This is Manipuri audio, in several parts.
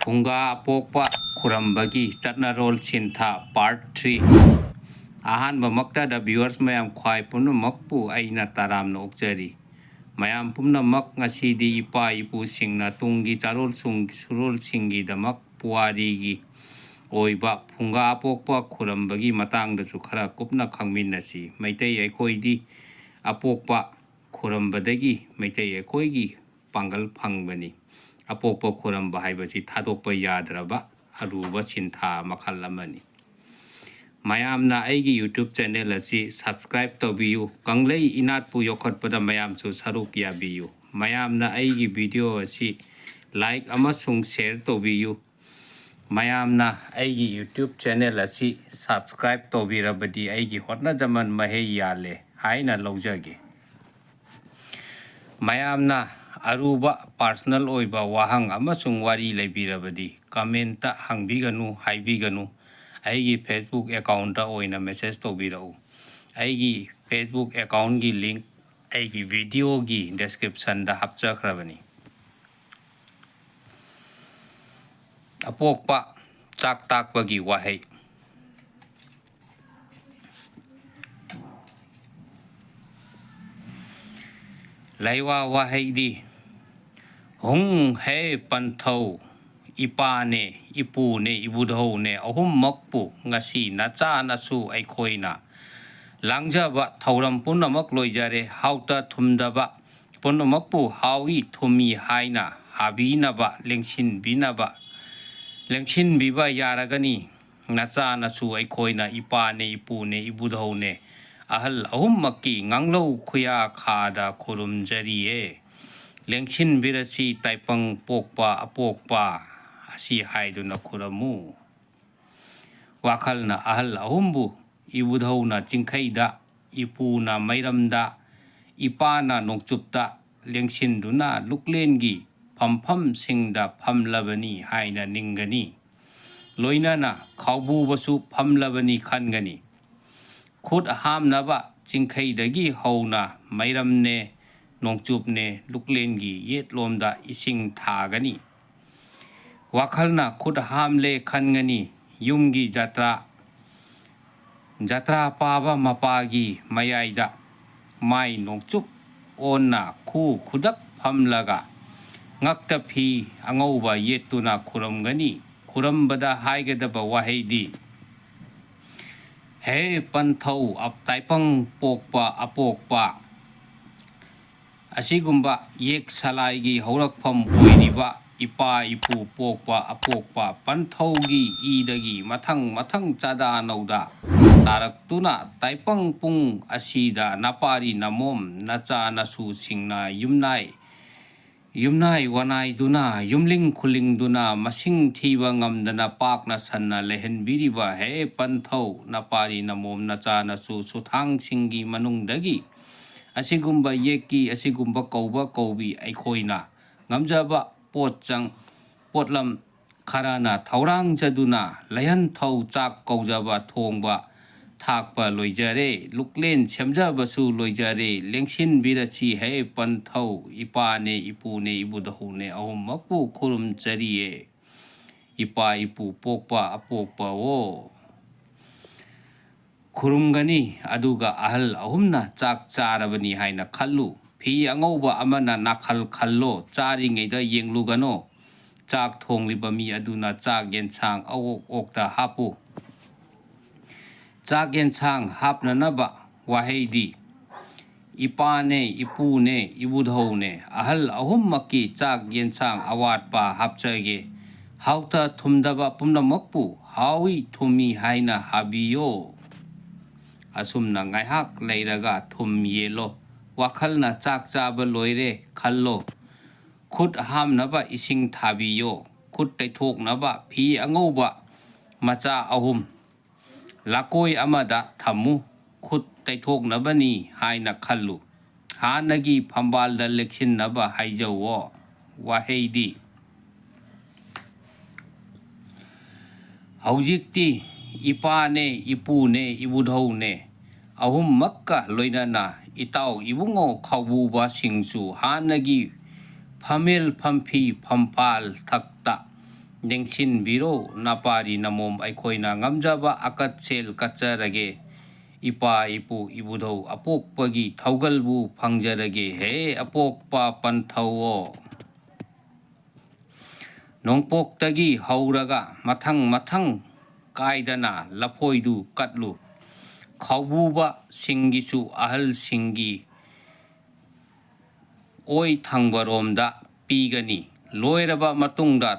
ꯐꯨꯡꯒꯥ ꯄꯣꯛꯄ ꯈꯨꯔꯝꯕꯒꯤ ꯆꯠꯅꯔꯣꯜ ꯁꯤꯟꯊꯥ ꯄꯥꯔꯠ 3 ꯑꯍꯥꯟꯕꯃꯛꯇꯗ ꯚ꯭ꯌꯨꯋꯔꯁ ꯃꯌꯥꯝ ꯈ꯭ꯋꯥꯏ ꯄꯨꯝꯅꯃꯛꯄꯨ ꯑꯩꯅ ꯇꯔꯥꯝꯅ ꯑꯣꯛꯆꯔꯤ꯫ ꯃꯌꯥꯝ ꯄꯨꯝꯅꯃꯛ ꯉꯁꯤꯗꯤ ꯏꯄꯥ ꯏꯄꯨꯁꯤꯡꯅ ꯇꯨꯡꯒꯤ ꯆꯥꯔꯣꯜꯁꯨꯔꯣꯜꯁꯤꯡꯒꯤꯗꯃꯛ ꯄꯨꯋꯥꯔꯤꯒꯤ ꯑꯣꯏꯕ ꯐꯨꯡꯒꯥ ꯄꯣꯛꯄ ꯈꯨꯔꯝꯕꯒꯤ ꯃꯇꯥꯡꯗꯁꯨ ꯈꯔ ꯀꯨꯞꯅ ꯈꯪꯃꯤꯟꯅꯁꯤ꯫ ꯃꯩꯇꯩ ꯑꯩꯈꯣꯏꯗꯤ ꯑꯄꯣꯛꯄ ꯈꯨꯔꯝꯕꯗꯒꯤ ꯃꯩꯇꯩ ꯑꯩꯈꯣꯏꯒꯤ ꯄꯥꯡꯒꯜ ꯐꯪꯕꯅꯤ꯫ ꯑꯄꯣꯛꯄ ꯈꯨꯔꯝꯕ ꯍꯥꯏꯕꯁꯤ ꯊꯥꯗꯣꯛꯄ ꯌꯥꯗ꯭ꯔꯕ ꯑꯔꯨꯕ ꯁꯤꯟꯊꯥ ꯃꯈꯜ ꯑꯃꯅꯤ꯫ ꯃꯌꯥꯝꯅ ꯑꯩꯒꯤ ꯌꯨꯇ꯭ꯌꯨꯕ ꯆꯦꯅꯦꯜ ꯑꯁꯤ ꯁꯕꯁꯀ꯭ꯔꯥꯏꯕ ꯇꯧꯕꯤꯌꯨ꯫ ꯀꯪꯂꯩ ꯏꯅꯥꯠꯄꯨ ꯌꯣꯛꯈꯠꯄꯗ ꯃꯌꯥꯝꯁꯨ ꯁꯔꯨꯛ ꯌꯥꯕꯤꯌꯨ꯫ ꯃꯌꯥꯝꯅ ꯑꯩꯒꯤ ꯚꯤꯗꯤꯑꯣ ꯑꯁꯤ ꯂꯥꯏꯛ ꯑꯃꯁꯨꯡ ꯁꯦꯌꯔ ꯇꯧꯕꯤꯌꯨ꯫ ꯃꯌꯥꯝꯅ ꯑꯩꯒꯤ ꯌꯨꯇ꯭ꯌꯨꯕ ꯆꯦꯅꯦꯜ ꯑꯁꯤ ꯁꯕꯁꯀ꯭ꯔꯥꯏꯕ ꯇꯧꯕꯤꯔꯕꯗꯤ ꯑꯩꯒꯤ ꯍꯣꯠꯅꯖꯃꯟ ꯃꯍꯩ ꯌꯥꯜꯂꯦ ꯍꯥꯏꯅ ꯂꯧꯖꯒꯦ꯫ ꯃꯌꯥꯝꯅ ꯑꯔꯨꯕ ꯄꯔꯁꯣꯅꯦꯜ ꯑꯣꯏꯕ ꯋꯥꯍꯪ ꯑꯃꯁꯨꯡ ꯋꯥꯔꯤ ꯂꯩꯕꯤꯔꯕꯗꯤ ꯀꯃꯦꯟꯇ ꯍꯪꯕꯤꯒꯅꯨ ꯍꯥꯏꯕꯤꯒꯅꯨ꯫ ꯑꯩꯒꯤ ꯐꯦꯁꯕꯨꯛ ꯑꯦꯀꯥꯎꯟꯇ ꯑꯣꯏꯅ ꯃꯦꯁꯦꯖ ꯇꯧꯕꯤꯔꯛꯎ꯫ ꯑꯩꯒꯤ ꯐꯦꯁꯕꯨꯛ ꯑꯦꯀꯥꯎꯟꯒꯤ ꯂꯤꯡꯛ ꯑꯩꯒꯤ ꯚꯤꯗꯤꯑꯣꯒꯤ ꯗꯦꯁꯀ꯭ꯔꯤꯞꯁꯟꯗ ꯍꯥꯞꯆꯈ꯭ꯔꯕꯅꯤ꯫ ꯑꯄꯣꯛꯄ ꯆꯥꯛ ꯇꯥꯛꯄꯒꯤ ꯋꯥꯍꯩ꯫ ꯂꯩꯋꯥ ꯋꯥꯍꯩꯗꯤ ꯍꯨꯡ ꯍꯦ ꯄꯟꯊꯧ ꯏꯄꯥꯅꯦ ꯏꯄꯨꯅꯦ ꯏꯕꯨꯙꯧꯅꯦ ꯑꯍꯨꯝꯃꯛꯄꯨ ꯉꯁꯤ ꯅꯆꯥ ꯅꯁꯨ ꯑꯩꯈꯣꯏꯅ ꯂꯥꯡꯖꯕ ꯊꯧꯔꯝ ꯄꯨꯝꯅꯃꯛ ꯂꯣꯏꯖꯔꯦ꯫ ꯍꯥꯎꯇ ꯊꯨꯝꯗꯕ ꯄꯨꯝꯅꯃꯛꯄꯨ ꯍꯥꯎꯏ ꯊꯨꯝꯃꯤ ꯍꯥꯏꯅ ꯍꯥꯕꯤꯅꯕ ꯂꯦꯡꯁꯤꯟꯕꯤꯕ ꯌꯥꯔꯒꯅꯤ꯫ ꯅꯆꯥ ꯅꯁꯨ ꯑꯩꯈꯣꯏꯅ ꯏꯄꯥꯅꯦ ꯏꯄꯨꯅꯦ ꯏꯕꯨꯙꯧꯅꯦ ꯑꯍꯜ ꯑꯍꯨꯝꯃꯛꯀꯤ ꯉꯥꯡꯂꯧ ꯈꯨꯌꯥꯈꯥꯗ ꯈꯨꯔꯨꯝꯖꯔꯤꯌꯦ꯫ ꯂꯦꯡꯁꯤꯟꯕꯤꯔꯁꯤ ꯇꯥꯏꯄꯪ ꯄꯣꯛꯄ ꯑꯄꯣꯛꯄ ꯑꯁꯤ ꯍꯥꯏꯗꯨꯅ ꯈꯨꯔꯝꯃꯨ꯫ ꯋꯥꯈꯜꯅ ꯑꯍꯜ ꯑꯍꯨꯝꯕꯨ ꯏꯕꯨꯙꯧꯅ ꯆꯤꯡꯈꯩꯗ ꯏꯄꯨꯅ ꯃꯩꯔꯝꯗ ꯏꯄꯥꯅ ꯅꯣꯡꯆꯨꯞꯇ ꯂꯦꯡꯁꯤꯟꯗꯨꯅ ꯂꯨꯛꯂꯦꯟꯒꯤ ꯐꯝꯐꯝꯁꯤꯡꯗ ꯐꯝꯂꯕꯅꯤ ꯍꯥꯏꯅ ꯅꯤꯡꯒꯅꯤ꯫ ꯂꯣꯏꯅꯅ ꯈꯥꯎꯕꯨꯕꯁꯨ ꯐꯝꯂꯕꯅꯤ ꯈꯟꯒꯅꯤ꯫ ꯈꯨꯠ ꯍꯥꯝꯅꯕ ꯆꯤꯡꯈꯩꯗꯒꯤ ꯍꯧꯅ ꯃꯩꯔꯝꯅꯦ ꯅꯣꯡꯆꯨꯞꯅꯦ ꯂꯨꯛꯂꯦꯟꯒꯤ ꯌꯦꯠꯂꯣꯝꯗ ꯏꯁꯤꯡ ꯊꯥꯒꯅꯤ꯫ ꯋꯥꯈꯜꯅ ꯈꯨꯠ ꯍꯥꯝꯂꯦ ꯈꯟꯒꯅꯤ꯫ ꯌꯨꯝꯒꯤ ꯖꯇ꯭ꯔꯥ ꯄꯥꯕ ꯃꯄꯥꯒꯤ ꯃꯌꯥꯏꯗ ꯃꯥꯏ ꯅꯣꯡꯆꯨꯞ ꯑꯣꯟꯅ ꯈꯨꯗꯛ ꯐꯝꯂꯒ ꯉꯛꯇ ꯐꯤ ꯑꯉꯧꯕ ꯌꯦꯠꯇꯨꯅ ꯈꯨꯔꯝꯒꯅꯤ꯫ ꯈꯨꯔꯝꯕꯗ ꯍꯥꯏꯒꯗꯕ ꯋꯥꯍꯩꯗꯤ ꯍꯦ ꯄꯟꯊꯧ ꯇꯥꯏꯄꯪ ꯄꯣꯛꯄ ꯑꯄꯣꯛꯄ꯫ ꯑꯁꯤꯒꯨꯝꯕ ꯌꯦꯛ ꯁꯂꯥꯏꯒꯤ ꯍꯧꯔꯛꯐꯝ ꯑꯣꯏꯔꯤꯕ ꯏꯄꯥ ꯏꯄꯨ ꯄꯣꯛꯄ ꯑꯄꯣꯛꯄ ꯄꯟꯊꯧꯒꯤ ꯏꯗꯒꯤ ꯃꯊꯪ ꯆꯥꯗꯥ ꯅꯧꯗꯥ ꯇꯥꯔꯛꯇꯨꯅ ꯇꯥꯏꯄꯪ ꯄꯨꯡ ꯑꯁꯤꯗ ꯅꯄꯥꯔꯤ ꯅꯃꯣꯝ ꯅꯆꯥ ꯅꯁꯨꯁꯤꯡꯅ ꯌꯨꯝꯅꯥꯏ ꯋꯥꯅꯥꯏꯗꯨꯅ ꯌꯨꯝꯂꯤꯡ ꯈꯨꯜꯂꯤꯡꯗꯨꯅ ꯃꯁꯤꯡ ꯊꯤꯕ ꯉꯝꯗꯅ ꯄꯥꯛꯅ ꯁꯟꯅ ꯂꯩꯍꯟꯕꯤꯔꯤꯕ ꯍꯦ ꯄꯟꯊꯧ ꯅꯄꯥꯔꯤ ꯅꯃꯣꯝ ꯅꯆꯥ ꯅꯁꯨ ꯁꯨꯊꯥꯡꯁꯤꯡꯒꯤ ꯃꯅꯨꯡꯗꯒꯤ ꯑꯁꯤꯒꯨꯝꯕ ꯌꯦꯛꯀꯤ ꯑꯁꯤꯒꯨꯝꯕ ꯀꯧꯕ ꯀꯧꯕꯤ ꯑꯩꯈꯣꯏꯅ ꯉꯝꯖꯕ ꯄꯣꯠꯂꯝ ꯈꯔꯅ ꯊꯧꯔꯥꯡꯖꯗꯨꯅ ꯂꯩꯍꯟꯊꯧ ꯆꯥꯛ ꯀꯧꯖꯕ ꯊꯣꯡꯕ ꯊꯥꯛꯄ ꯂꯣꯏꯖꯔꯦ꯫ ꯂꯨꯛꯂꯦꯟ ꯁꯦꯝꯖꯕꯁꯨ ꯂꯣꯏꯖꯔꯦ꯫ ꯂꯦꯡꯁꯤꯟꯕꯤꯔꯁꯤ ꯍꯦ ꯄꯟꯊꯧ ꯏꯄꯥꯅꯦ ꯏꯄꯨꯅꯦ ꯏꯕꯨꯙꯧꯅꯦ ꯑꯍꯨꯝꯃꯛꯄꯨ ꯈꯨꯔꯨꯝꯖꯔꯤꯌꯦ꯫ ꯏꯄꯥ ꯏꯄꯨ ꯄꯣꯛꯄ ꯑꯄꯣꯛꯄ ꯑꯣ ꯈꯨꯔꯨꯝꯒꯅꯤ ꯑꯗꯨꯒ ꯑꯍꯜ ꯑꯍꯨꯝꯅ ꯆꯥꯛ ꯆꯥꯔꯕꯅꯤ ꯍꯥꯏꯅ ꯈꯜꯂꯨ꯫ ꯐꯤ ꯑꯉꯧꯕ ꯑꯃꯅ ꯅꯥꯈꯜ ꯈꯜꯂꯣ ꯆꯥꯔꯤꯉꯩꯗ ꯌꯦꯡꯂꯨꯒꯅꯣ꯫ ꯆꯥꯛ ꯊꯣꯡꯂꯤꯕ ꯃꯤ ꯑꯗꯨꯅ ꯆꯥꯛ ꯌꯦꯟꯁꯥꯡ ꯑꯣꯛꯇ ꯍꯥꯞꯄꯨ꯫ ꯆꯥꯛ ꯌꯦꯟꯁꯥꯡ ꯍꯥꯞꯅꯅꯕ ꯋꯥꯍꯩꯗꯤ ꯏꯄꯥꯅꯦ ꯏꯄꯨꯅꯦ ꯏꯕꯨꯙꯧꯅꯦ ꯑꯍꯜ ꯑꯍꯨꯝꯃꯛꯀꯤ ꯆꯥꯛ ꯌꯦꯟꯁꯥꯡ ꯑꯋꯥꯠꯄ ꯍꯥꯞꯆꯒꯦ꯫ ꯍꯥꯎꯇ ꯊꯨꯝꯗꯕ ꯄꯨꯝꯅꯃꯛꯄꯨ ꯍꯥꯎꯏ ꯊꯨꯝꯃꯤ ꯍꯥꯏꯅ ꯍꯥꯕꯤꯌꯣ꯫ ꯑꯁꯨꯝꯅ ꯉꯥꯏꯍꯥꯛ ꯂꯩꯔꯒ ꯊꯨꯝ ꯌꯦꯜꯂꯣ꯫ ꯋꯥꯈꯜꯅ ꯆꯥꯛ ꯆꯥꯕ ꯂꯣꯏꯔꯦ ꯈꯜꯂꯣ꯫ ꯈꯨꯠ ꯍꯥꯝꯅꯕ ꯏꯁꯤꯡ ꯊꯥꯕꯤꯌꯣ꯫ ꯈꯨꯠ ꯇꯩꯊꯣꯛꯅꯕ ꯐꯤ ꯑꯉꯧꯕ ꯃꯆꯥ 3 ꯂꯀꯣꯏ ꯑꯃꯗ ꯊꯝꯃꯨ꯫ ꯈꯨꯠ ꯇꯩꯊꯣꯛꯅꯕꯅꯤ ꯍꯥꯏꯅ ꯈꯜꯂꯨ꯫ ꯍꯥꯟꯅꯒꯤ ꯐꯝꯕꯥꯜꯗ ꯂꯦꯛꯁꯤꯟꯅꯕ ꯍꯥꯏꯖꯧꯋꯣ꯫ ꯋꯥꯍꯩꯗꯤ ꯍꯧꯖꯤꯛꯇꯤ ꯏꯄꯥꯅꯦ ꯏꯄꯨꯅꯦ ꯏꯕꯨꯙꯧꯅꯦ ꯑꯍꯨꯝꯃꯛꯀ ꯂꯣꯏꯅꯅ ꯏꯇꯥꯎ ꯏꯕꯨꯡꯉꯣ ꯈꯥꯎꯕꯨꯕꯁꯤꯡꯁꯨ ꯍꯥꯟꯅꯒꯤ ꯐꯝꯃꯦꯜ ꯐꯝꯐꯤ ꯐꯝꯄꯥꯜ ꯊꯛꯇ ꯌꯦꯡꯁꯤꯟꯕꯤꯔꯣ ꯅꯄꯥꯔꯤ ꯅꯃꯣꯝ ꯑꯩꯈꯣꯏꯅ ꯉꯝꯖꯕ ꯑꯀꯠꯁꯦꯜ ꯀꯠꯆꯔꯒꯦ ꯏꯄꯥ ꯏꯄꯨ ꯏꯕꯨꯙꯧ ꯑꯄꯣꯛꯄꯒꯤ ꯊꯧꯒꯜꯕꯨ ꯐꯪꯖꯔꯒꯦ ꯍꯦ ꯑꯄꯣꯛꯄ ꯄꯟꯊꯧꯑꯣ ꯅꯣꯡꯄꯣꯛꯇꯒꯤ ꯍꯧꯔꯒ ꯃꯊꯪ ꯃꯊꯪ ꯀꯥꯏꯗꯅ ꯂꯐꯣꯏꯗꯨ ꯀꯠꯂꯨ ꯈꯥꯎꯕꯨꯕ ꯁꯤꯡꯒꯤꯁꯨ ꯑꯍꯜꯁꯤꯡꯒꯤ ꯑꯣꯏ ꯊꯪꯕꯔꯣꯝꯗ ꯄꯤꯒꯅꯤ ꯂꯣꯏꯔꯕ ꯃꯇꯨꯡꯗ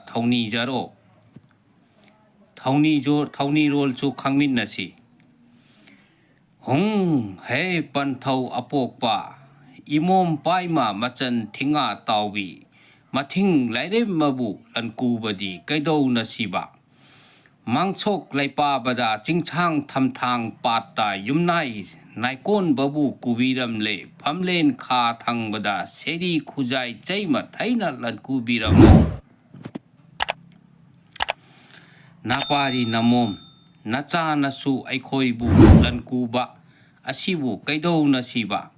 ꯊꯧꯅꯤꯔꯣꯜꯁꯨ ꯈꯪꯃꯤꯟꯅꯁꯤ ꯍꯨꯡ ꯍꯦ ꯄꯟꯊꯧ ꯑꯄꯣꯛꯄ ꯏꯃꯣꯝ ꯄꯥꯏꯃ ꯃꯆꯟ ꯊꯤꯉꯥ ꯇꯥꯎꯕꯤ ꯃꯊꯤꯡ ꯂꯥꯏꯔꯦꯝꯃꯕꯨ ꯂꯟꯀꯨꯕꯗꯤ ꯀꯩꯗꯧꯅꯁꯤꯕ ꯃꯥꯡꯁꯣꯛ ꯂꯩꯄꯥꯕꯗ ꯆꯤꯡꯁꯥꯡ ꯊꯝꯊꯥꯡ ꯄꯥꯠꯇ ꯌꯨꯝꯅꯥꯏ ꯅꯥꯏꯀꯣꯟꯕꯕꯨ ꯀꯨꯕꯤꯔꯝꯂꯦ ꯐꯝꯂꯦꯟ ꯈꯥ ꯊꯪꯕꯗ ꯁꯦꯔꯤ ꯈꯨꯖꯥꯏ ꯆꯩꯃ ꯊꯩꯅ ꯂꯟꯀꯨꯕꯤꯔꯝꯃꯣ ꯅꯄꯥꯔꯤ ꯅꯃꯣꯝ ꯅꯆꯥꯅꯁꯨ ꯑꯩꯈꯣꯏꯕꯨ ꯂꯟꯀꯨꯕ ꯑꯁꯤꯕꯨ ꯀꯩꯗꯧꯅꯁꯤꯕ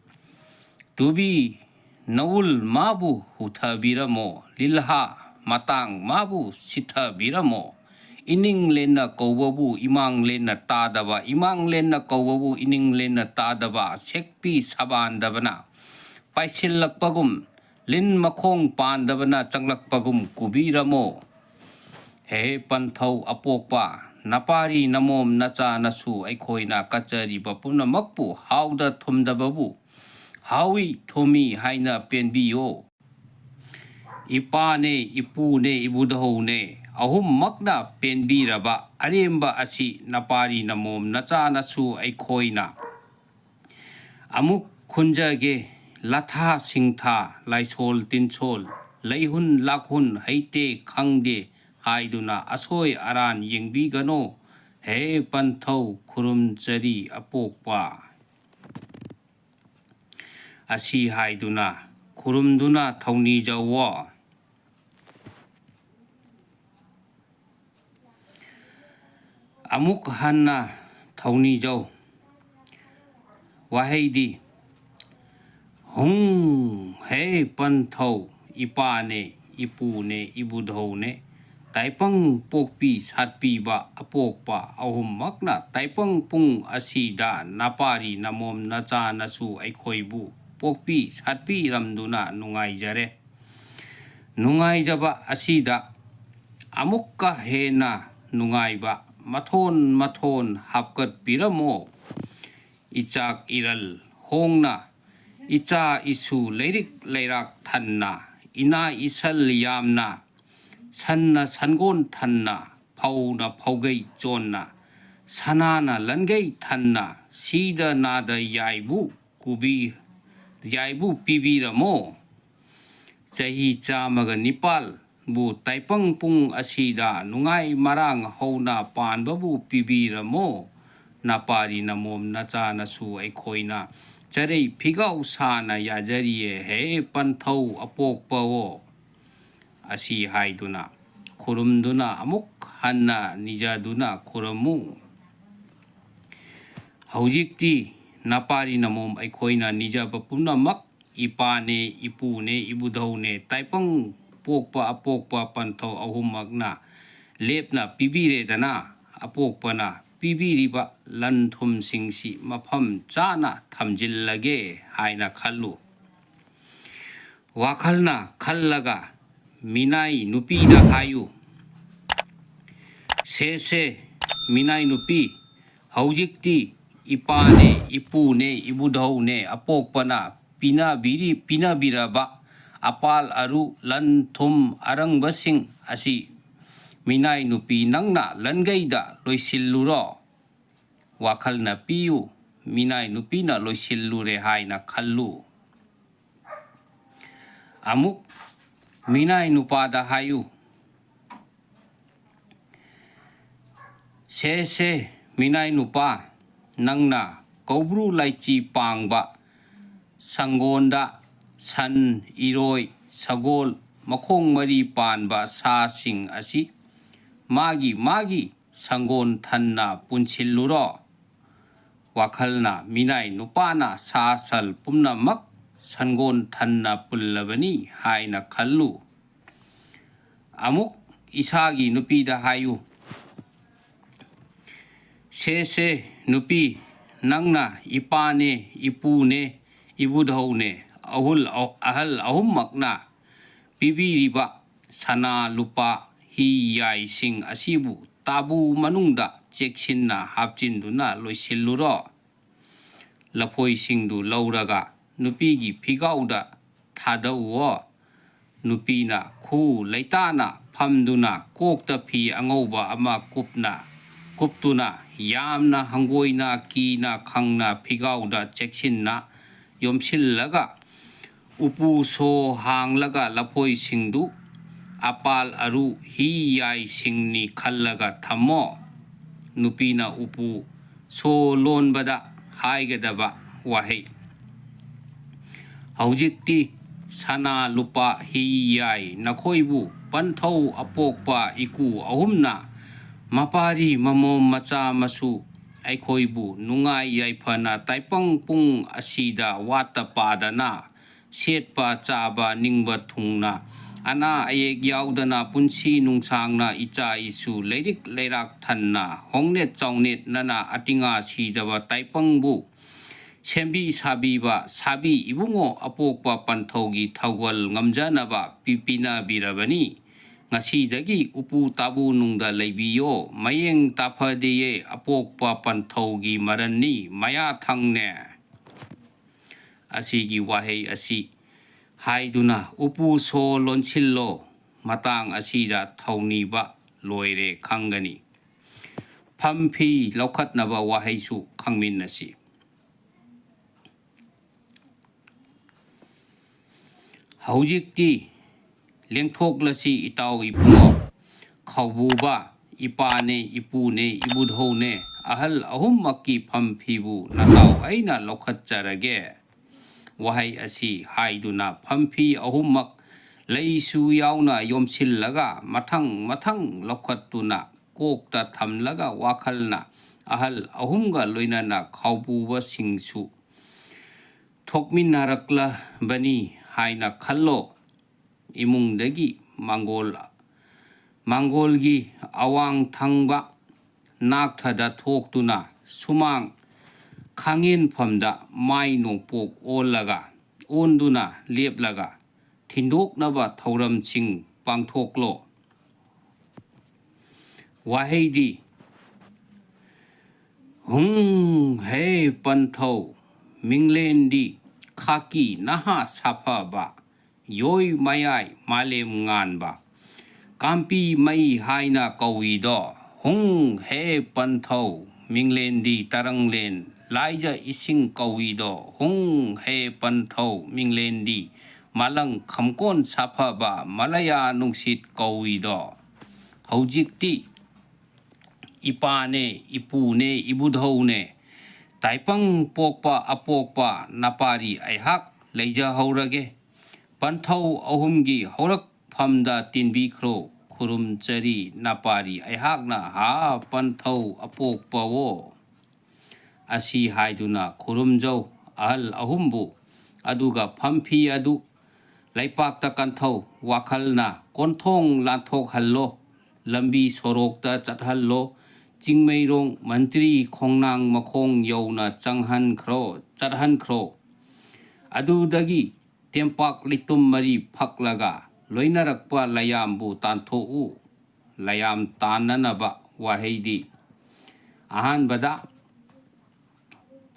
ꯇꯨꯕꯤ ꯅꯋꯨꯜ ꯃꯥꯕꯨ ꯍꯨꯊꯕꯤꯔꯝꯃꯣ ꯂꯤꯜꯍꯥ ꯃꯇꯥꯡ ꯃꯥꯕꯨ ꯁꯤꯊꯕꯤꯔꯝꯃꯣ ꯏꯅꯤꯡꯂꯦꯟꯅ ꯀꯧꯕꯕꯨ ꯏꯃꯥꯡꯂꯦꯟꯅ ꯇꯥꯗꯕ ꯏꯃꯥꯡꯂꯦꯟꯅ ꯀꯧꯕꯕꯨ ꯏꯅꯤꯡꯂꯦꯟꯅ ꯇꯥꯗꯕ ꯁꯦꯛꯄꯤ ꯁꯕꯥꯟꯗꯕꯅ ꯄꯥꯏꯁꯤꯜꯂꯛꯄꯒꯨꯝ ꯂꯤꯟ ꯃꯈꯣꯡ ꯄꯥꯟꯗꯕꯅ ꯆꯪꯂꯛꯄꯒꯨꯝ ꯀꯨꯕꯤꯔꯝꯃꯣ ꯍꯦ ꯄꯟꯊꯧ ꯑꯄꯣꯛꯄ ꯅꯄꯥꯔꯤ ꯅꯃꯣꯝ ꯅꯆꯥꯅꯁꯨ ꯑꯩꯈꯣꯏꯅ ꯀꯠꯆꯔꯤꯕ ꯄꯨꯝꯅꯃꯛꯄꯨ ꯍꯥꯎꯗ ꯊꯨꯝꯗꯕꯕꯨ ꯍꯥꯎꯏ ꯊꯨꯝꯃꯤ ꯍꯥꯏꯅ ꯄꯦꯟꯕꯤꯌꯣ ꯏꯄꯥꯅꯦ ꯏꯄꯨꯅꯦ ꯏꯕꯨꯙꯧꯅꯦ ꯑꯍꯨꯝꯃꯛꯅ ꯄꯦꯟꯕꯤꯔꯕ ꯑꯔꯦꯝꯕ ꯑꯁꯤ ꯅꯄꯥꯔꯤ ꯅꯃꯣꯝ ꯅꯆꯥꯅꯁꯨ ꯑꯩꯈꯣꯏꯅ ꯑꯃꯨꯛ ꯈꯨꯟꯖꯒꯦ ꯂꯊꯥ ꯁꯤꯡꯊꯥ ꯂꯥꯏꯁꯣꯜ ꯇꯤꯟꯁꯣꯜ ꯂꯩꯍꯨꯟ ꯂꯥꯛꯍꯨꯟ ꯍꯩꯇꯦ ꯈꯪꯗꯦ ꯍꯥꯏꯗꯨꯅ ꯑꯁꯣꯏ ꯑꯔꯥꯟ ꯌꯦꯡꯕꯤꯒꯅꯣ ꯍꯦ ꯄꯟꯊꯧ ꯈꯨꯔꯨꯝꯖꯔꯤ ꯑꯄꯣꯛꯄ ꯑꯁꯤ ꯍꯥꯏꯗꯨꯅ ꯈꯨꯔꯨꯝꯗꯨꯅ ꯊꯧꯅꯤꯖꯧꯋꯣ ꯑꯃꯨꯛ ꯍꯟꯅ ꯊꯧꯅꯤꯖꯧ ꯋꯥꯍꯩꯗꯤ ꯍꯨꯡ ꯍꯦ ꯄꯟꯊꯧ ꯏꯄꯥꯅꯦ ꯏꯄꯨꯅꯦ ꯏꯕꯨꯙꯧꯅꯦ ꯇꯥꯏꯄꯪ ꯄꯣꯛꯄꯤ ꯁꯥꯠꯄꯤꯕ ꯑꯄꯣꯛꯄ ꯑꯍꯨꯝꯃꯛꯅ ꯇꯥꯏꯄꯪ ꯄꯨꯡ ꯑꯁꯤꯗ ꯅꯄꯥꯔꯤ ꯅꯃꯣꯝ ꯅꯆꯥꯅꯁꯨ ꯑꯩꯈꯣꯏꯕꯨ ꯄꯣꯛꯄꯤ ꯁꯥꯠꯄꯤꯔꯝꯗꯨꯅ ꯅꯨꯡꯉꯥꯏꯖꯔꯦ ꯅꯨꯡꯉꯥꯏꯖꯕ ꯑꯁꯤꯗ ꯑꯃꯨꯛꯀ ꯍꯦꯟꯅ ꯅꯨꯡꯉꯥꯏꯕ ꯃꯊꯣꯟ ꯃꯊꯣꯟ ꯍꯥꯞꯀꯠꯄꯤꯔꯝꯃꯣ ꯏꯆꯥꯛ ꯏꯔꯜ ꯍꯣꯡꯅ ꯏꯆꯥ ꯏꯁꯨ ꯂꯩꯔꯤꯛ ꯂꯩꯔꯥꯛ ꯊꯟꯅ ꯏꯅꯥ ꯏꯁꯜ ꯌꯥꯝꯅ ꯁꯟꯅ ꯁꯟꯒꯣꯟ ꯊꯟꯅ ꯐꯧꯅ ꯐꯧꯒꯩ ꯆꯣꯟꯅ ꯁꯅꯥꯅ ꯂꯟꯒꯩ ꯊꯟꯅ ꯁꯤꯗ ꯅꯥꯗ ꯌꯥꯏꯕꯨ ꯄꯤꯕꯤꯔꯝꯃꯣ ꯆꯍꯤ 109 ꯇꯥꯏꯄꯪ ꯄꯨꯡ ꯑꯁꯤꯗ ꯅꯨꯡꯉꯥꯏ ꯃꯔꯥꯡ ꯍꯧꯅ ꯄꯥꯟꯕꯕꯨ ꯄꯤꯕꯤꯔꯝꯃꯣ ꯅꯄꯥꯔꯤ ꯅꯃꯣꯝ ꯅꯆꯥꯅꯁꯨ ꯑꯩꯈꯣꯏꯅ ꯆꯔꯩ ꯐꯤꯒꯥꯎ ꯁꯥꯅ ꯌꯥꯖꯔꯤꯌꯦ ꯍꯦ ꯄꯟꯊꯧ ꯑꯄꯣꯛꯄꯋꯣ ꯑꯁꯤ ꯍꯥꯏꯗꯨꯅ ꯈꯨꯔꯨꯝꯗꯨꯅ ꯑꯃꯨꯛ ꯍꯟꯅ ꯅꯤꯖꯗꯨꯅ ꯈꯨꯔꯨꯝꯃꯨ ꯍꯧꯖꯤꯛꯇꯤ ꯅꯄꯥꯔꯤ ꯅꯃꯣꯝ ꯑꯩꯈꯣꯏꯅ ꯅꯤꯖꯕ ꯄꯨꯝꯅꯃꯛ ꯏꯄꯥꯅꯦ ꯏꯄꯨꯅꯦ ꯏꯕꯨꯙꯧꯅꯦ ꯇꯥꯏꯄꯪ ꯄꯣꯛꯄ ꯑꯄꯣꯛꯄ ꯄꯟꯊꯧ ꯑꯍꯨꯝꯃꯛꯅ ꯂꯦꯞꯅ ꯄꯤꯕꯤꯔꯦꯗꯅ ꯑꯄꯣꯛꯄꯅ ꯄꯤꯕꯤꯔꯤꯕ ꯂꯟ ꯊꯨꯝꯁꯤꯡꯁꯤ ꯃꯐꯝ ꯆꯥꯅ ꯊꯝꯖꯤꯜꯂꯒꯦ ꯍꯥꯏꯅ ꯈꯜꯂꯨ ꯋꯥꯈꯜꯅ ꯈꯜꯂꯒ ꯃꯤꯅꯥꯏ ꯅꯨꯄꯤꯗ ꯍꯥꯏꯌꯨ ꯁꯦ ꯃꯤꯅꯥꯏ ꯅꯨꯄꯤ ꯍꯧꯖꯤꯛꯇꯤ ꯏꯄꯥꯅꯦ ꯏꯄꯨꯅꯦ ꯏꯕꯨꯙꯧꯅꯦ ꯑꯄꯣꯛꯄꯅ ꯄꯤꯅꯕꯤꯔꯕ ꯑꯄꯥꯜ ꯑꯔꯨ ꯂꯟ ꯊꯨꯝ ꯑꯔꯪꯕꯁꯤꯡ ꯑꯁꯤ ꯃꯤꯅꯥꯏ ꯅꯨꯄꯤ ꯅꯪꯅ ꯂꯟꯒꯩꯗ ꯂꯣꯏꯁꯤꯜꯂꯨꯔꯣ ꯋꯥꯈꯜꯅ ꯄꯤꯌꯨ ꯃꯤꯅꯥꯏ ꯅꯨꯄꯤꯅ ꯂꯣꯏꯁꯤꯜꯂꯨꯔꯦ ꯍꯥꯏꯅ ꯈꯜꯂꯨ ꯑꯃꯨꯛ ꯃꯤꯅꯥꯏ ꯅꯨꯄꯥꯗ ꯍꯥꯏꯌꯨ ꯁꯦ ꯃꯤꯅꯥꯏ ꯅꯨꯄꯥ ꯅꯪꯅ ꯀꯧꯕ꯭ꯔꯨ ꯂꯥꯏꯆꯤ ꯄꯥꯡꯕ ꯁꯪꯒꯣꯟꯗ ꯁꯟ ꯏꯔꯣꯏ ꯁꯒꯣꯜ ꯃꯈꯣꯡ ꯃꯔꯤ ꯄꯥꯟꯕ ꯁꯥꯁꯤꯡ ꯑꯁꯤ ꯃꯥꯒꯤ ꯁꯪꯒꯣꯟ ꯊꯟꯅ ꯄꯨꯟꯁꯤꯜꯂꯨꯔꯣ ꯋꯥꯈꯜꯅ ꯃꯤꯅꯥꯏ ꯅꯨꯄꯥꯅ ꯁꯥ ꯁꯟ ꯄꯨꯝꯅꯃꯛ ꯁꯪꯒꯣꯟ ꯊꯟꯅ ꯄꯨꯜꯂꯕꯅꯤ ꯍꯥꯏꯅ ꯈꯜꯂꯨ ꯑꯃꯨꯛ 이사기 누피다 하유 세세 누피 낭나 이빠네 이쁘네 이부더우네 ahal ahummakna pibiriba sana lupa hiyaising asibu tabu manungda cheksinna hapchinduna loisilluro lapoisingdu lauraga nupigi phigauda thadauwo nupina khu leitana phamduna kokta phi angauba ama kuptuna yamna hangoina kina khangna phigauda cheksinna yomsillaga upu so hanglaga lapoi singdu apal aru hi yai singni khallaga thamo nupina upu so lon bada haigadaba wahei haujikti sana lupa hi yai nakhoibu panthau apokpa iku ahumna mapari mamom macha masu aikhoibu nungai yaifana taipang pung asida wata padana setpa chaba ningba thungna ana ayek yaudana punsi nungsangna icha isu leirik leirak thanna hongnet chongnet nana atinga sidaba taipangbu sembi sabiba sabi ibungo apokpa panthogi thawgal ngamjanaba pipina birabani ngasidagi upu tabu nungda leibiyo mayeng taphadeye apokpa panthogi maranni maya thangne asigi wahei asi haiduna upu so lonsillo matang asida thawniba loire khangani phampi laukhatnaba waheisu khangminnasi haujikti lengthoklasi itaw ipungo khawbuba ipane ipune ibudhone ahal ahummakki phampibu nataw aina laukhatjarage wahai asi haiduna phampi ahummak leisu yauna yomsillaga mathang laukhattuna kokta thamlaga wakhalna ahal ahumga loinana khawbuba singsu thokminarakla bani haina khallo imungdagi mangolgi awang thangba nakthada thoktuna sumang khangin phamda mai nongpok olaga onduna leplaga thindoknaba thauramsing pangthoklo waheidi he panthau minglendi khaki naha saphaba yoi mayai malem nganba kampi mai haina kawido he panthau minglendi taranglen laija ising kawido he panthau minglendi malang khamkon saphaba malaya nungsit kawido haujikti ipane ipune ibudhaune taipang pokpa apokpa napari aihak leija haurage panthau ahumgi horak phamda tinbikhro khurumchari napari aihakna ha panthau apokpawo asi haiduna khurumjau ahal ahumbu aduga phampi adu laipakta kanthau wakhalna konthong lanthok hallo lambi sorokta chathallo chingmeirong mantri khongnang makhong yauna chathan khro adudagi tempak litum mari phaklaga loinarakpa layambu tanthou layam tananaba waheidi ahanbada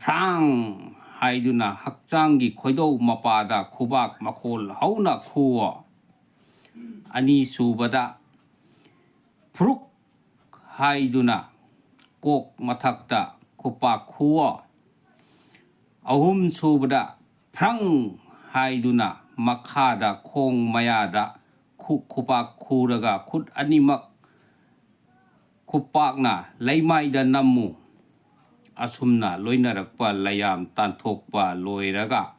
prang haiduna hakchangi khoidou mapada khubak makhol hauna khuwa ani subada pruk haiduna kok mathakta khupak khuwa ahum subada prang haiduna makhada khong mayada khupak khuraga khut animak khupakna leimaida nammu asumna loinarakpa layam tanthokpa loiraga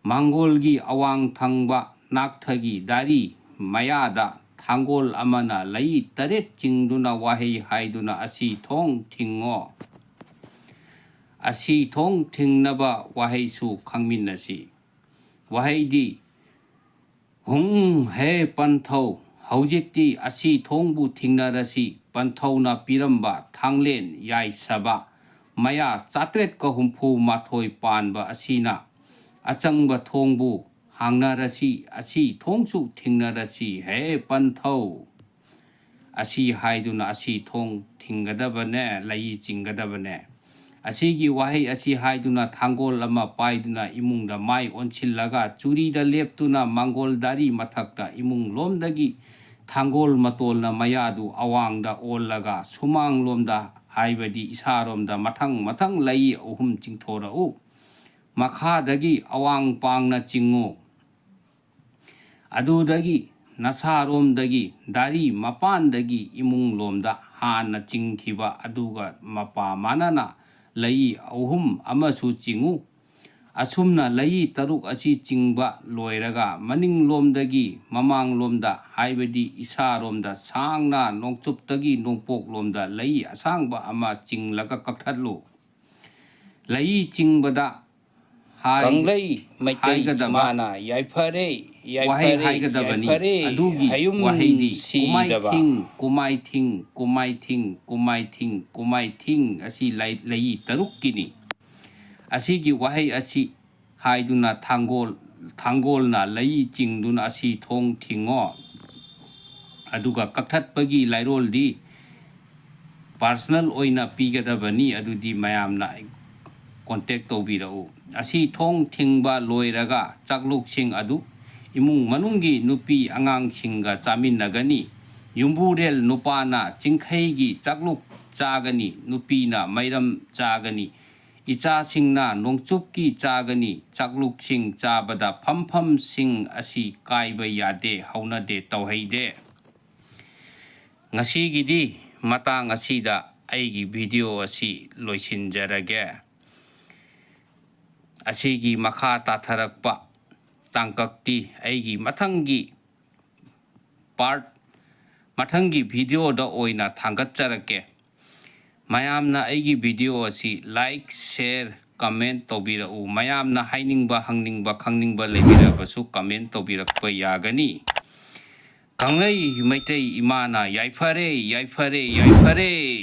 mangolgi awang thangba nakthagi dari mayada thangol amana lai taret chingduna wahei haiduna asi thong thingnaba wahei su khangminnasi waheidi he panthau ꯍꯧꯖꯤꯛꯇꯤ ꯑꯁꯤ ꯊꯣꯡꯕꯨ ꯊꯤꯡꯅꯔꯁꯤ ꯄꯟꯊꯧꯅ ꯄꯤꯔꯝꯕ ꯊꯥꯡꯂꯦꯟ ꯌꯥꯏꯁꯕ ꯃꯌꯥ 772 ꯄꯥꯟꯕ ꯑꯁꯤꯅ ꯑꯆꯪꯕ ꯊꯣꯡꯕꯨ ꯍꯥꯡꯅꯔꯁꯤ ꯑꯁꯤ ꯊꯣꯡꯁꯨ ꯊꯤꯡꯅꯔꯁꯤ ꯍꯦ ꯄꯟꯊꯧ ꯑꯁꯤ ꯍꯥꯏꯗꯨꯅ ꯑꯁꯤ ꯊꯣꯡ ꯊꯤꯡꯒꯗꯕꯅꯦ ꯂꯩ ꯆꯤꯡꯒꯗꯕꯅꯦ ꯑꯁꯤꯒꯤ ꯋꯥꯍꯩ ꯑꯁꯤ ꯍꯥꯏꯗꯨꯅ ꯊꯥꯡꯒꯣꯜ ꯑꯃ ꯄꯥꯏꯗꯨꯅ ꯏꯃꯨꯡꯗ ꯃꯥꯏ ꯑꯣꯟꯁꯤꯜꯂꯒ ꯆꯨꯔꯤꯗ ꯂꯦꯞꯇꯨꯅ ꯃꯥꯡꯒꯣꯜ ꯗꯥꯔꯤ ꯃꯊꯛꯇ ꯏꯃꯨꯡ ꯂꯣꯝꯗꯒꯤ ꯊꯥꯡꯒꯣꯜ ꯃꯇꯣꯜꯅ ꯃꯌꯥꯗꯨ ꯑꯋꯥꯡꯗ ꯑꯣꯜꯂꯒ ꯁꯨꯃꯥꯡꯂꯣꯝꯗ ꯍꯥꯏꯕꯗꯤ ꯏꯁꯥꯔꯣꯝꯗ ꯃꯊꯪ ꯂꯩ 3 ꯆꯤꯡꯊꯣꯔꯛꯎ ꯃꯈꯥꯗꯒꯤ ꯑꯋꯥꯡ ꯄꯥꯡꯅ ꯆꯤꯡꯉꯨ ꯑꯗꯨꯗꯒꯤ ꯅꯁꯥꯔꯣꯝꯗꯒꯤ ꯗꯥꯔꯤ ꯃꯄꯥꯟꯗꯒꯤ ꯏꯃꯨꯡꯂꯣꯝꯗ ꯍꯥꯟꯅ ꯆꯤꯡꯈꯤꯕ ꯑꯗꯨꯒ ꯃꯄꯥ ꯃꯥꯟꯅꯅ ꯂꯩ 3 ꯑꯃꯁꯨ ꯆꯤꯡꯉꯨ ꯑꯁꯨꯝꯅ ꯂꯩ 3 ꯑꯁꯤ ꯆꯤꯡꯕ ꯂꯣꯏꯔꯒ ꯃꯅꯤꯡꯂꯣꯝꯗꯒꯤ ꯃꯃꯥꯡꯂꯣꯝꯗ ꯍꯥꯏꯕꯗꯤ ꯏꯁꯥꯔꯣꯝꯗ ꯁꯥꯡꯅ ꯅꯣꯡꯆꯨꯞꯇꯒꯤ ꯅꯣꯡꯄꯣꯛꯂꯣꯝꯗ ꯂꯩ ꯑꯁꯥꯡꯕ ꯑꯃ ꯆꯤꯡꯂꯒ ꯀꯛꯊꯠꯂꯨ ꯂꯩ ꯆꯤꯡꯕꯗ ꯀꯪꯂꯩ ꯃꯩꯇꯩ ꯏꯃꯥꯅ ꯋꯥꯍꯩ ꯌꯥꯏꯐꯔꯦ ꯍꯥꯏꯒꯗꯕꯅꯤ ꯌꯥꯏꯐꯔꯦ ꯑꯗꯨꯒꯤ ꯍꯌꯨꯝ ꯋꯥꯍꯩꯗꯤ ꯁꯤꯗꯕ ꯀꯨꯃꯥꯏꯊꯤꯡ ꯑꯁꯤ ꯂꯩ 3ꯀꯤꯅꯤ ꯑꯁꯤꯒꯤ ꯋꯥꯍꯩ ꯑꯁꯤ ꯍꯥꯏꯗꯨꯅ ꯊꯥꯡꯒꯣꯜꯅ ꯂꯩ ꯆꯤꯡꯗꯨꯅ ꯑꯁꯤ ꯊꯣꯡ ꯊꯤꯡꯉꯣ ꯑꯗꯨꯒ ꯀꯛꯊꯠꯄꯒꯤ ꯂꯩꯔꯣꯜꯗꯤ ꯄꯥꯔꯁꯅꯦꯜ ꯑꯣꯏꯅ ꯄꯤꯒꯗꯕꯅꯤ ꯑꯗꯨꯗꯤ ꯃꯌꯥꯝꯅ ꯀꯣꯟꯇꯦꯛ ꯇꯧꯕꯤꯔꯛꯎ ꯑꯁꯤ ꯊꯣꯡ ꯊꯤꯡꯕ ꯂꯣꯏꯔꯒ ꯆꯥꯛꯂꯨꯛꯁꯤꯡ ꯑꯗꯨ ꯏꯃꯨꯡ ꯃꯅꯨꯡꯒꯤ ꯅꯨꯄꯤ ꯑꯉꯥꯡꯁꯤꯡꯒ ꯆꯥꯃꯤꯟꯅꯒꯅꯤ ꯌꯨꯝꯕꯨꯔꯦꯜ ꯅꯨꯄꯥꯅ ꯆꯤꯡꯈꯩꯒꯤ ꯆꯥꯛꯂꯨꯛ ꯆꯥꯒꯅꯤ ꯅꯨꯄꯤꯅ ꯃꯩꯔꯝ ꯆꯥꯒꯅꯤ ꯏꯆꯥꯁꯤꯡꯅ ꯅꯣꯡꯆꯨꯞꯀꯤ ꯆꯥꯒꯅꯤ ꯆꯥꯛꯂꯨꯛꯁꯤꯡ ꯆꯥꯕꯗ ꯐꯝꯐꯝꯁꯤꯡ ꯑꯁꯤ ꯀꯥꯏꯕ ꯌꯥꯗꯦ ꯍꯧꯅꯗꯦ ꯇꯧꯍꯩꯗꯦ ꯉꯁꯤꯒꯤꯗꯤ ꯃꯇꯥꯡ ꯑꯁꯤꯗ ꯑꯩꯒꯤ ꯚꯤꯗꯤꯑꯣ ꯑꯁꯤ ꯂꯣꯏꯁꯤꯟꯖꯔꯒꯦ ꯑꯁꯤꯒꯤ ꯃꯈꯥ ꯇꯥꯊꯔꯛꯄ ꯇꯥꯡꯀꯛꯇꯤ ꯑꯩꯒꯤ ꯃꯊꯪꯒꯤ ꯚꯤꯗꯤꯑꯣꯗ ꯑꯣꯏꯅ ꯊꯥꯡꯒꯠꯆꯔꯛꯀꯦ ꯃꯌꯥꯝꯅ ꯑꯩꯒꯤ ꯚꯤꯗꯤꯑꯣ ꯑꯁꯤ ꯂꯥꯏꯛ ꯁꯦꯌꯔ ꯀꯃꯦꯟ ꯇꯧꯕꯤꯔꯛꯎ ꯃꯌꯥꯝꯅ ꯍꯥꯏꯅꯤꯡꯕ ꯍꯪꯅꯤꯡꯕ ꯈꯪꯅꯤꯡꯕ ꯂꯩꯕꯤꯔꯕꯁꯨ ꯀꯃꯦꯟ ꯇꯧꯕꯤꯔꯛꯄ ꯌꯥꯒꯅꯤ ꯀꯪꯂꯩ ꯃꯩꯇꯩ ꯏꯃꯥꯅ ꯌꯥꯏꯐꯔꯦ ꯌꯥꯏꯐꯔꯦ ꯌꯥꯏꯐꯔꯦ